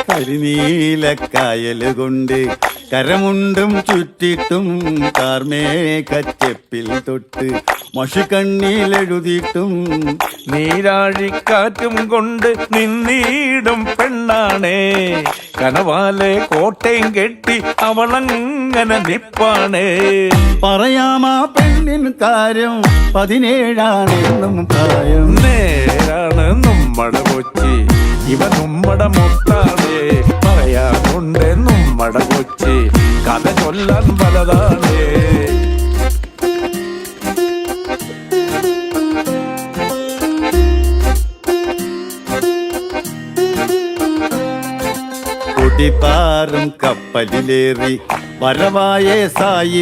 കരിനീലക്കായല് കൊണ്ട് കരമുണ്ടും ചുറ്റിട്ടും കാർമേഘച്ചെപ്പിൽ തൊട്ട് മഷിക്കണ്ണിലെഴുതിയിട്ടും നീരാഴിക്കാറ്റും കൊണ്ട് നിന്നീടും പെണ്ണാണേ കനവാലെ കോട്ടയും കെട്ടി അവളങ്ങനെ നിപ്പാണേ. പറയാമാ പെണ്ണിൻ കാര്യം 17 പ്രായം. നേരാണ് നമ്മടെ കൊച്ചി, ഇവ നമ്മടെ മുത്താണേ. പറയാനുണ്ട് നമ്മടെ കൊച്ചി, കഥ ചൊല്ലാൻ പലതാണേ. കൊടിപാറും കപ്പലിലേറി വരവായേ സായി